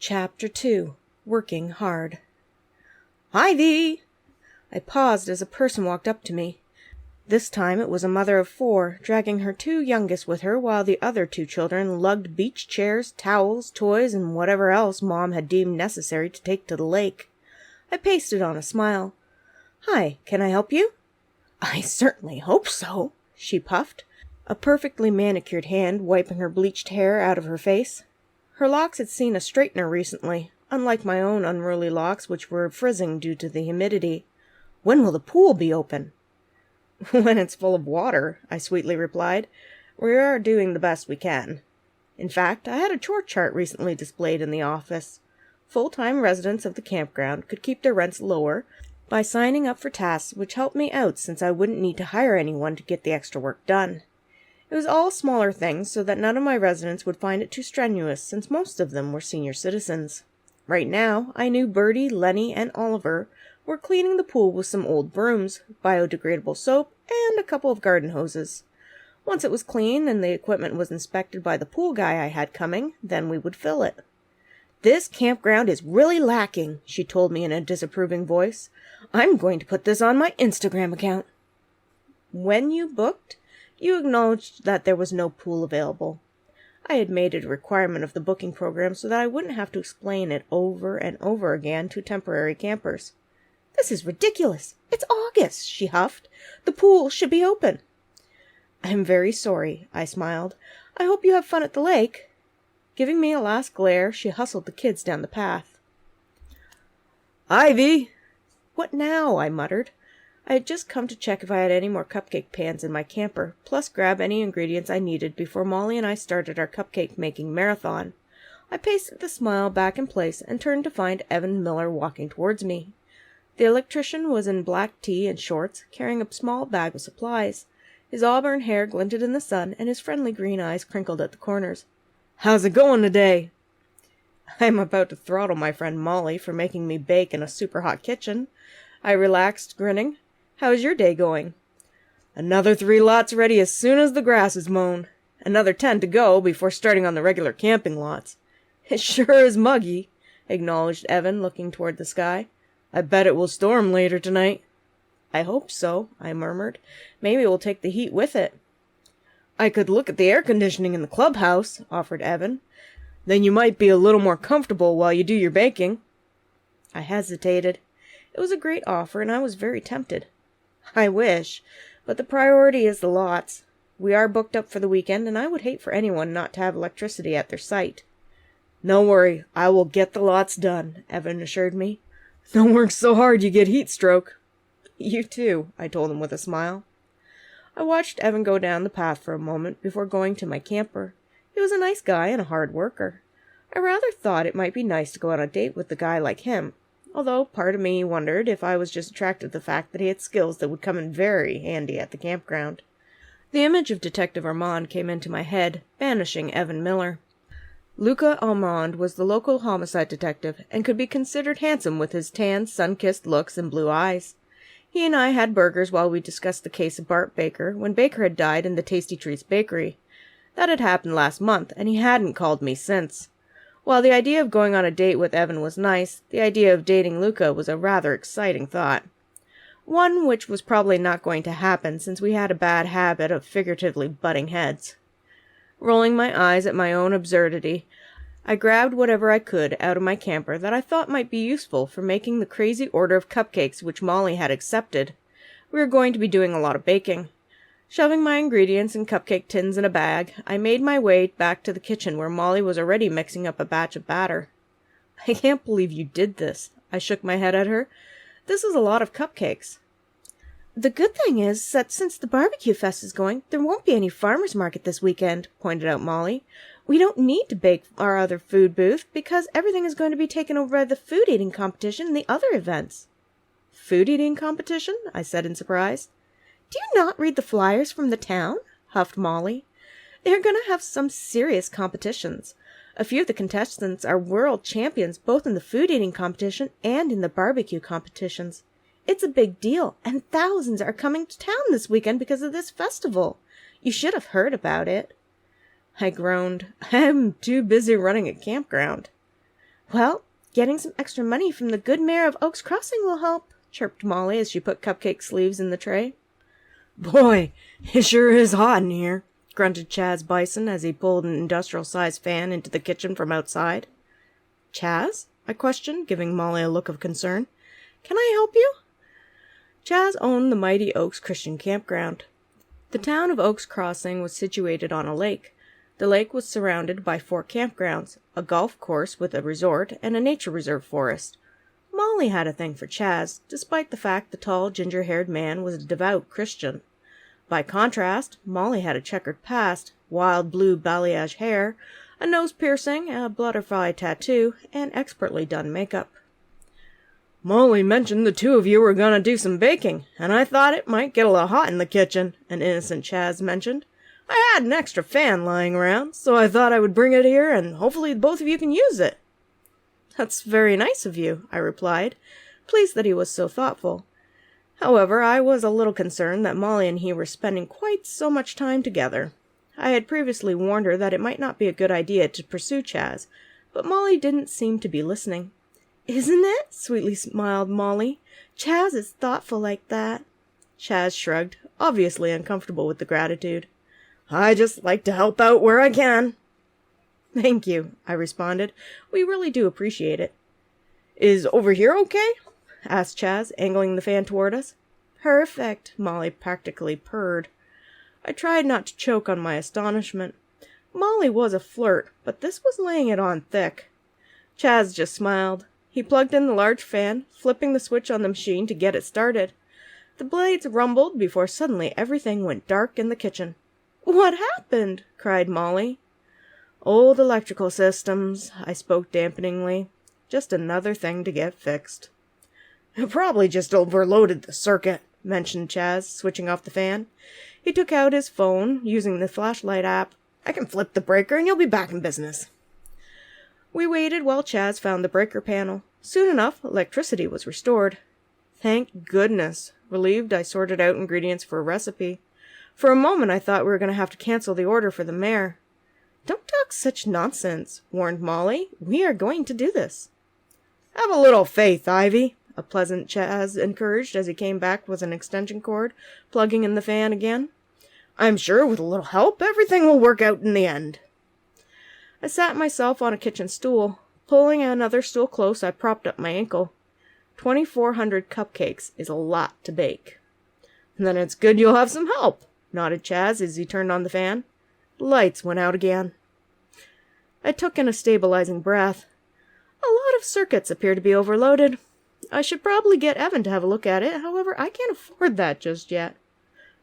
Chapter 2. Working Hard. "Ivy!" I paused as a person walked up to me. This time it was a mother of 4, dragging her 2 youngest with her while the other 2 children lugged beach chairs, towels, toys, and whatever else Mom had deemed necessary to take to the lake. I pasted on a smile. "Hi, can I help you?" "I certainly hope so," she puffed, a perfectly manicured hand wiping her bleached hair out of her face. Her locks had seen a straightener recently, unlike my own unruly locks which were frizzing due to the humidity. "When will the pool be open?" "When it's full of water," I sweetly replied. "We are doing the best we can." In fact, I had a chore chart recently displayed in the office. Full-time residents of the campground could keep their rents lower by signing up for tasks which helped me out since I wouldn't need to hire anyone to get the extra work done. It was all smaller things so that none of my residents would find it too strenuous since most of them were senior citizens. Right now, I knew Bertie, Lenny, and Oliver were cleaning the pool with some old brooms, biodegradable soap, and a couple of garden hoses. Once it was clean and the equipment was inspected by the pool guy I had coming, then we would fill it. "This campground is really lacking," she told me in a disapproving voice. "I'm going to put this on my Instagram account." When you booked, you acknowledged that there was no pool available. I had made it a requirement of the booking program so that I wouldn't have to explain it over and over again to temporary campers. "This is ridiculous. It's August," she huffed. "The pool should be open." "I'm very sorry," I smiled. "I hope you have fun at the lake." Giving me a last glare, she hustled the kids down the path. "Ivy!" "What now?" I muttered. I had just come to check if I had any more cupcake pans in my camper, plus grab any ingredients I needed before Molly and I started our cupcake-making marathon. I pasted the smile back in place and turned to find Evan Miller walking towards me. The electrician was in black tee and shorts, carrying a small bag of supplies. His auburn hair glinted in the sun, and his friendly green eyes crinkled at the corners. "How's it going today?" "I'm about to throttle my friend Molly for making me bake in a super-hot kitchen." I relaxed, grinning. "How's your day going?" "Another 3 lots ready as soon as the grass is mown. Another 10 to go before starting on the regular camping lots." "It sure is muggy," acknowledged Evan, looking toward the sky. "I bet it will storm later tonight." "I hope so," I murmured. "Maybe we'll take the heat with it." "I could look at the air conditioning in the clubhouse," offered Evan. "Then you might be a little more comfortable while you do your baking." I hesitated. It was a great offer, and I was very tempted. "I wish, but the priority is the lots. We are booked up for the weekend, and I would hate for anyone not to have electricity at their site." "No worry, I will get the lots done," Evan assured me. "Don't work so hard you get heat stroke." "You too," I told him with a smile. I watched Evan go down the path for a moment before going to my camper. He was a nice guy and a hard worker. I rather thought it might be nice to go on a date with a guy like him, although part of me wondered if I was just attracted to the fact that he had skills that would come in very handy at the campground. The image of Detective Armand came into my head, banishing Evan Miller. Luca Armand was the local homicide detective, and could be considered handsome with his tan, sun-kissed looks and blue eyes. He and I had burgers while we discussed the case of Bart Baker, when Baker had died in the Tasty Treats bakery. That had happened last month, and he hadn't called me since. While the idea of going on a date with Evan was nice, the idea of dating Luca was a rather exciting thought. One which was probably not going to happen since we had a bad habit of figuratively butting heads. Rolling my eyes at my own absurdity, I grabbed whatever I could out of my camper that I thought might be useful for making the crazy order of cupcakes which Molly had accepted. We were going to be doing a lot of baking. Shoving my ingredients and cupcake tins in a bag, I made my way back to the kitchen where Molly was already mixing up a batch of batter. "I can't believe you did this," I shook my head at her. "This is a lot of cupcakes." "The good thing is that since the barbecue fest is going, there won't be any farmer's market this weekend," pointed out Molly. "We don't need to bake our other food booth because everything is going to be taken over by the food eating competition and the other events." "Food eating competition?" I said in surprise. "Do you not read the flyers from the town?" huffed Molly. "They're going to have some serious competitions. A few of the contestants are world champions both in the food-eating competition and in the barbecue competitions. It's a big deal, and thousands are coming to town this weekend because of this festival. You should have heard about it." I groaned. "I'm too busy running a campground." Well, getting some extra money from the good mayor of Oaks Crossing will help, chirped Molly as she put cupcake sleeves in the tray. Boy, it sure is hot in here, grunted Chaz Bison as he pulled an industrial-sized fan into the kitchen from outside. Chaz? I questioned, giving Molly a look of concern. Can I help you? Chaz owned the mighty Oaks Christian Campground. The town of Oaks Crossing was situated on a lake. The lake was surrounded by 4 campgrounds, a golf course with a resort, and a nature reserve forest. Molly had a thing for Chaz, despite the fact the tall, ginger-haired man was a devout Christian. By contrast, Molly had a checkered past, wild blue balayage hair, a nose piercing, a butterfly tattoo, and expertly done makeup. Molly mentioned the 2 of you were going to do some baking, and I thought it might get a little hot in the kitchen, an innocent Chaz mentioned. I had an extra fan lying around, so I thought I would bring it here, and hopefully both of you can use it. That's very nice of you, I replied, pleased that he was so thoughtful. However, I was a little concerned that Molly and he were spending quite so much time together. I had previously warned her that it might not be a good idea to pursue Chaz, but Molly didn't seem to be listening. Isn't it? Sweetly smiled Molly. Chaz is thoughtful like that. Chaz shrugged, obviously uncomfortable with the gratitude. I just like to help out where I can. Thank you, I responded. We really do appreciate it. Is over here okay? Asked Chaz, angling the fan toward us. Perfect, Molly practically purred. I tried not to choke on my astonishment. Molly was a flirt, but this was laying it on thick. Chaz just smiled. He plugged in the large fan, flipping the switch on the machine to get it started. The blades rumbled before suddenly everything went dark in the kitchen. What happened? Cried Molly. Old electrical systems, I spoke dampeningly. Just another thing to get fixed. Probably just overloaded the circuit, mentioned Chaz, switching off the fan. He took out his phone, using the flashlight app. I can flip the breaker and you'll be back in business. We waited while Chaz found the breaker panel. Soon enough, electricity was restored. Thank goodness. Relieved, I sorted out ingredients for a recipe. For a moment, I thought we were going to have to cancel the order for the mare. Don't talk such nonsense, warned Molly. We are going to do this. Have a little faith, Ivy, a pleasant Chaz encouraged as he came back with an extension cord, plugging in the fan again. I'm sure with a little help, everything will work out in the end. I sat myself on a kitchen stool. Pulling another stool close, I propped up my ankle. 2,400 cupcakes is a lot to bake. Then it's good you'll have some help, nodded Chaz as he turned on the fan. The lights went out again. I took in a stabilizing breath. A lot of circuits appear to be overloaded. I should probably get Evan to have a look at it, however, I can't afford that just yet.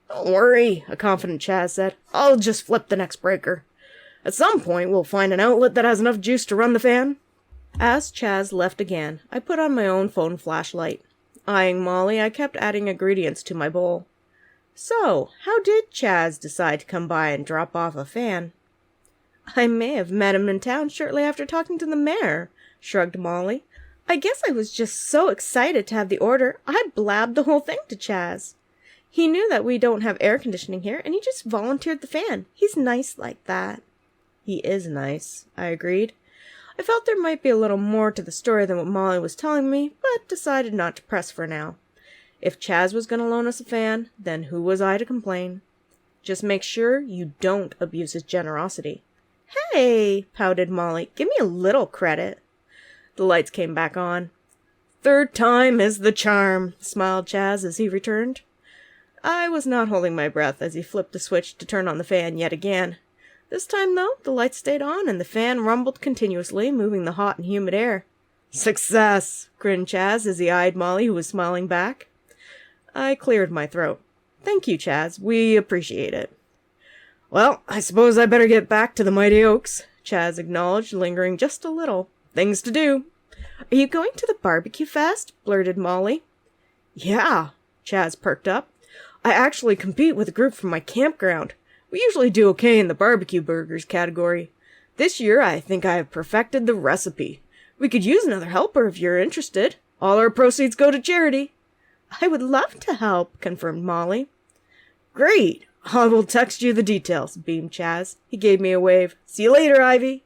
Don't worry, a confident Chaz said. I'll just flip the next breaker. At some point, we'll find an outlet that has enough juice to run the fan. As Chaz left again, I put on my own phone flashlight. Eyeing Molly, I kept adding ingredients to my bowl. So, how did Chaz decide to come by and drop off a fan? I may have met him in town shortly after talking to the mayor, shrugged Molly. I guess I was just so excited to have the order, I blabbed the whole thing to Chaz. He knew that we don't have air conditioning here, and he just volunteered the fan. He's nice like that. He is nice, I agreed. I felt there might be a little more to the story than what Molly was telling me, but decided not to press for now. If Chaz was going to loan us a fan, then who was I to complain? Just make sure you don't abuse his generosity. Hey, pouted Molly, give me a little credit. The lights came back on. Third time is the charm, smiled Chaz as he returned. I was not holding my breath as he flipped the switch to turn on the fan yet again. This time, though, the lights stayed on and the fan rumbled continuously, moving the hot and humid air. Success, grinned Chaz as he eyed Molly, who was smiling back. I cleared my throat. Thank you, Chaz. We appreciate it. Well, I suppose I better get back to the mighty Oaks, Chaz acknowledged, lingering just a little. Things to do. Are you going to the barbecue fest? Blurted Molly. Yeah, Chaz perked up. I actually compete with a group from my campground. We usually do okay in the barbecue burgers category. This year, I think I have perfected the recipe. We could use another helper if you're interested. All our proceeds go to charity. I would love to help, confirmed Molly. Great. I will text you the details, beamed Chaz. He gave me a wave. See you later, Ivy.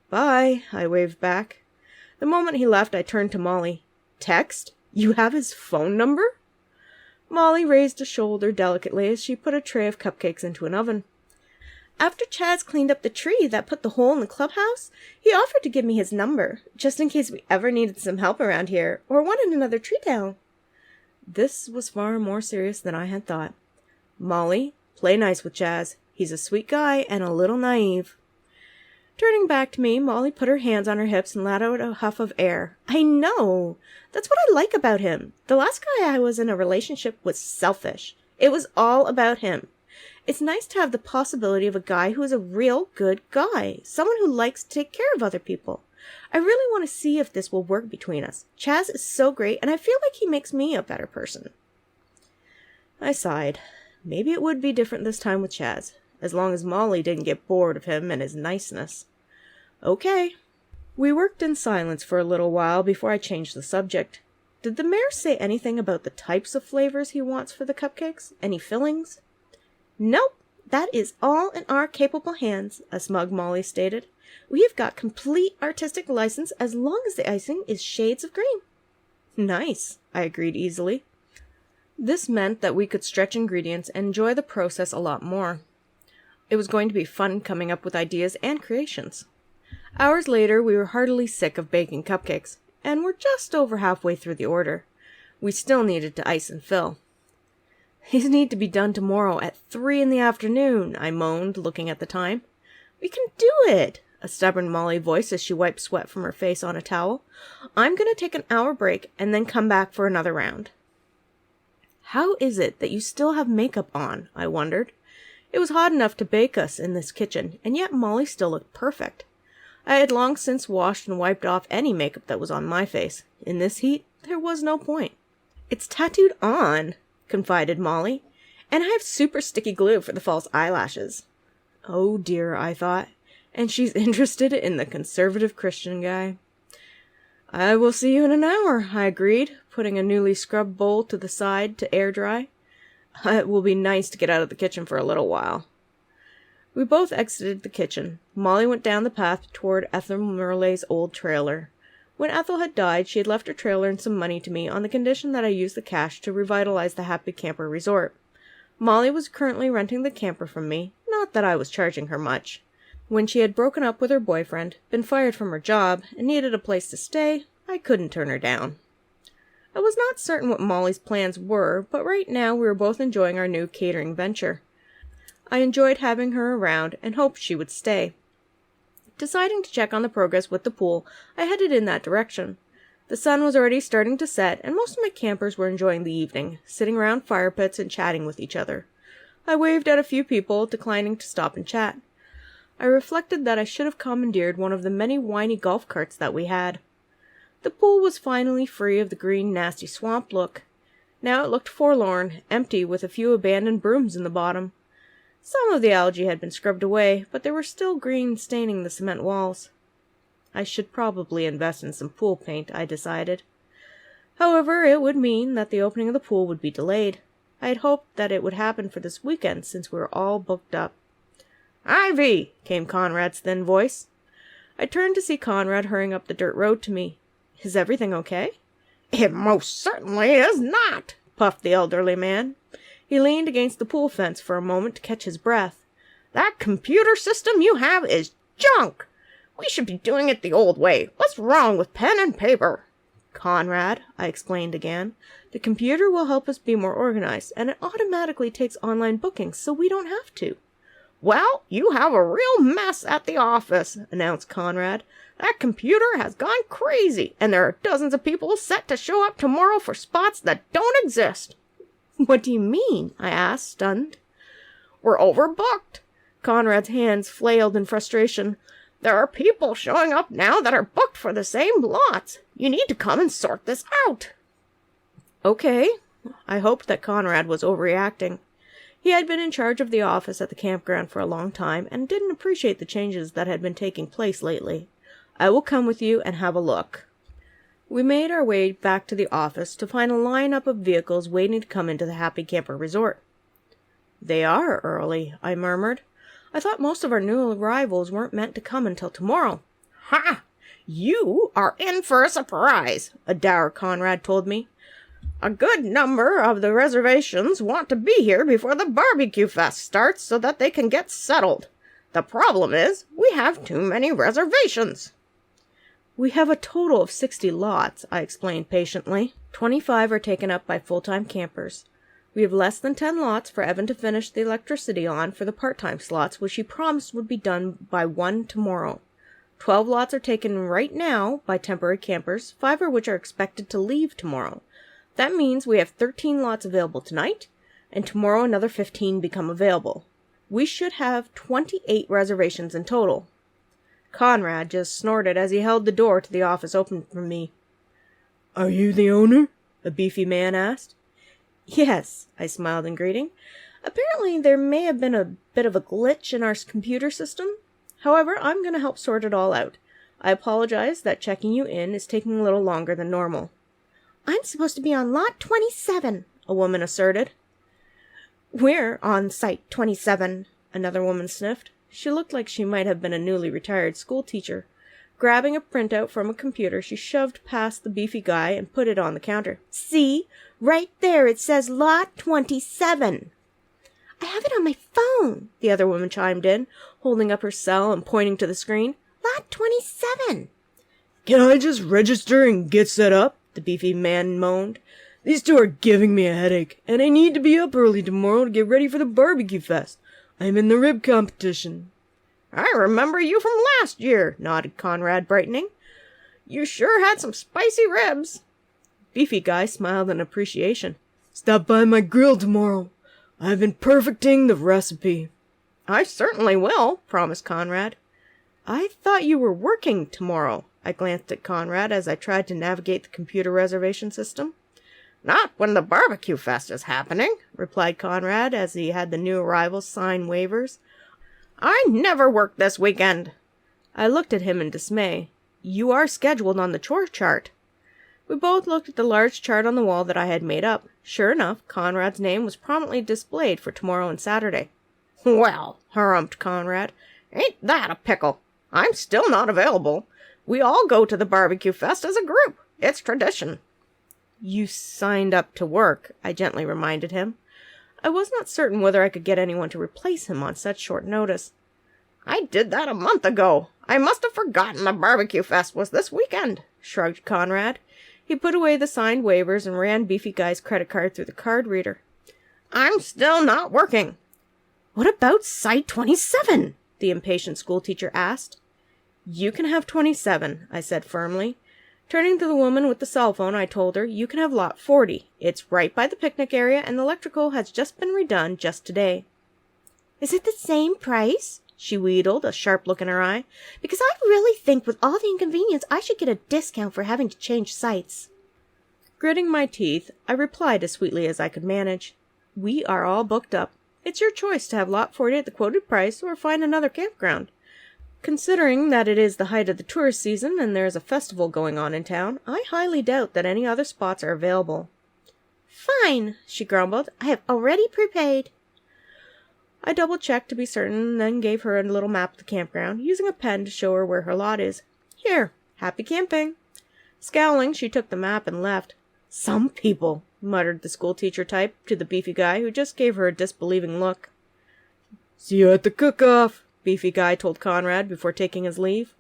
Bye, I waved back. The moment he left, I turned to Molly. Text? You have his phone number? Molly raised a shoulder delicately as she put a tray of cupcakes into an oven. After Chaz cleaned up the tree that put the hole in the clubhouse, he offered to give me his number, just in case we ever needed some help around here, or wanted another tree down. This was far more serious than I had thought. Molly, play nice with Chaz. He's a sweet guy and a little naive. Turning back to me, Molly put her hands on her hips and let out a huff of air. I know. That's what I like about him. The last guy I was in a relationship was selfish. It was all about him. It's nice to have the possibility of a guy who is a real good guy, someone who likes to take care of other people. I really want to see if this will work between us. Chaz is so great, and I feel like he makes me a better person. I sighed. Maybe it would be different this time with Chaz, as long as Molly didn't get bored of him and his niceness. Okay. We worked in silence for a little while before I changed the subject. Did the mayor say anything about the types of flavors he wants for the cupcakes? Any fillings? Nope. That is all in our capable hands, a smug Molly stated. We have got complete artistic license as long as the icing is shades of green. Nice, I agreed easily. This meant that we could stretch ingredients and enjoy the process a lot more. It was going to be fun coming up with ideas and creations. Hours later, we were heartily sick of baking cupcakes, and were just over halfway through the order. We still needed to ice and fill. These need to be done tomorrow at 3 in the afternoon, I moaned, looking at the time. We can do it, a stubborn Molly voiced as she wiped sweat from her face on a towel. I'm going to take an hour break and then come back for another round. How is it that you still have makeup on? I wondered. It was hot enough to bake us in this kitchen, and yet Molly still looked perfect. I had long since washed and wiped off any makeup that was on my face. In this heat, there was no point. It's tattooed on, confided Molly, and I have super sticky glue for the false eyelashes. Oh dear, I thought, and she's interested in the conservative Christian guy. I will see you in an hour, I agreed, putting a newly scrubbed bowl to the side to air dry. It will be nice to get out of the kitchen for a little while. We both exited the kitchen. Molly went down the path toward Ethel Merle's old trailer. When Ethel had died, she had left her trailer and some money to me on the condition that I use the cash to revitalize the Happy Camper Resort. Molly was currently renting the camper from me, not that I was charging her much. When she had broken up with her boyfriend, been fired from her job, and needed a place to stay, I couldn't turn her down. I was not certain what Molly's plans were, but right now we were both enjoying our new catering venture. I enjoyed having her around and hoped she would stay. Deciding to check on the progress with the pool, I headed in that direction. The sun was already starting to set, and most of my campers were enjoying the evening, sitting around fire pits and chatting with each other. I waved at a few people, declining to stop and chat. I reflected that I should have commandeered one of the many whiny golf carts that we had. The pool was finally free of the green, nasty swamp look. Now it looked forlorn, empty, with a few abandoned brooms in the bottom. Some of the algae had been scrubbed away, but there were still green staining the cement walls. I should probably invest in some pool paint, I decided. However, it would mean that the opening of the pool would be delayed. I had hoped that it would happen for this weekend, since we were all booked up. "Ivy!" came Conrad's thin voice. I turned to see Conrad hurrying up the dirt road to me. "Is everything okay?" "It most certainly is not," puffed the elderly man. He leaned against the pool fence for a moment to catch his breath. "That computer system you have is junk. We should be doing it the old way. What's wrong with pen and paper?" "Conrad," I explained again, "the computer will help us be more organized, and it automatically takes online bookings, so we don't have to." "Well, you have a real mess at the office," announced Conrad. "That computer has gone crazy, and there are dozens of people set to show up tomorrow for spots that don't exist." "What do you mean?" I asked, stunned. "We're overbooked." Conrad's hands flailed in frustration. "There are people showing up now that are booked for the same lots. You need to come and sort this out." Okay. I hoped that Conrad was overreacting. He had been in charge of the office at the campground for a long time and didn't appreciate the changes that had been taking place lately. "I will come with you and have a look." We made our way back to the office to find a lineup of vehicles waiting to come into the Happy Camper Resort. "They are early," I murmured. "I thought most of our new arrivals weren't meant to come until tomorrow." "Ha! You are in for a surprise, a dour Conrad told me. A good number of the reservations want to be here before the barbecue fest starts so that they can get settled. The problem is, we have too many reservations. We have a total of 60 lots, I explained patiently. 25 are taken up by full-time campers. We have less than 10 lots for Evan to finish the electricity on for the part-time slots, which he promised would be done by 1 tomorrow. 12 lots are taken right now by temporary campers, 5 of which are expected to leave tomorrow. That means we have 13 lots available tonight, and tomorrow another 15 become available. We should have 28 reservations in total. Conrad just snorted as he held the door to the office open for me. Are you the owner? A beefy man asked. Yes, I smiled in greeting. Apparently there may have been a bit of a glitch in our computer system. However, I'm going to help sort it all out. I apologize that checking you in is taking a little longer than normal. I'm supposed to be on lot 27, a woman asserted. We're on site 27, another woman sniffed. She looked like she might have been a newly retired school teacher. Grabbing a printout from a computer, she shoved past the beefy guy and put it on the counter. See? Right there it says lot 27. I have it on my phone, the other woman chimed in, holding up her cell and pointing to the screen. Lot 27. Can I just register and get set up? The beefy man moaned. These two are giving me a headache, and I need to be up early tomorrow to get ready for the barbecue fest. I'm in the rib competition. I remember you from last year, nodded Conrad, brightening. You sure had some spicy ribs. Beefy guy smiled in appreciation. Stop by my grill tomorrow. I've been perfecting the recipe. I certainly will, promised Conrad. I thought you were working tomorrow. I glanced at Conrad as I tried to navigate the computer reservation system. Not when the barbecue fest is happening, replied Conrad as he had the new arrivals sign waivers. I never work this weekend. I looked at him in dismay. You are scheduled on the chore chart. We both looked at the large chart on the wall that I had made up. Sure enough, Conrad's name was prominently displayed for tomorrow and Saturday. Well, harumphed Conrad, ain't that a pickle? I'm still not available. We all go to the barbecue fest as a group. It's tradition. You signed up to work, I gently reminded him. I was not certain whether I could get anyone to replace him on such short notice. I did that a month ago. I must have forgotten the barbecue fest was this weekend, shrugged Conrad. He put away the signed waivers and ran Beefy Guy's credit card through the card reader. I'm still not working. What about Site 27? The impatient schoolteacher asked. You can have 27, I said firmly. Turning to the woman with the cell phone, I told her, you can have lot 40. It's right by the picnic area, and the electrical has just been redone just today. Is it the same price? She wheedled, a sharp look in her eye. Because I really think with all the inconvenience, I should get a discount for having to change sites. Gritting my teeth, I replied as sweetly as I could manage. We are all booked up. It's your choice to have lot 40 at the quoted price or find another campground. Considering that it is the height of the tourist season and there is a festival going on in town, I highly doubt that any other spots are available. Fine, she grumbled. I have already prepaid. I double-checked to be certain, then gave her a little map of the campground, using a pen to show her where her lot is. Here, happy camping. Scowling, she took the map and left. Some people, muttered the schoolteacher type to the beefy guy, who just gave her a disbelieving look. See you at the cook-off, Beefy Guy told Conrad before taking his leave.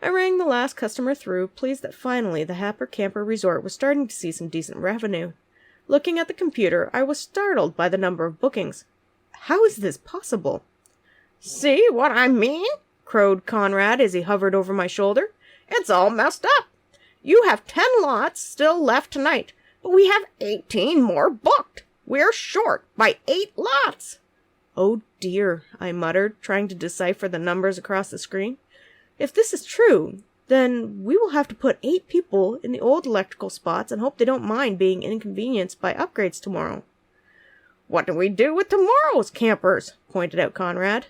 I rang the last customer through, pleased that finally the Happer Camper Resort was starting to see some decent revenue. Looking at the computer, I was startled by the number of bookings. How is this possible? See what I mean? Crowed Conrad as he hovered over my shoulder. It's all messed up. You have 10 lots still left tonight, but we have 18 more booked. We're short by 8 lots. Oh dear, I muttered, trying to decipher the numbers across the screen. If this is true, then we will have to put 8 people in the old electrical spots and hope they don't mind being inconvenienced by upgrades tomorrow. What do we do with tomorrow's campers? Pointed out Conrad.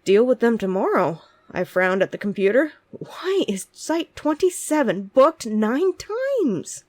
Deal with them tomorrow. I frowned at the computer. Why is Site 27 booked 9 times?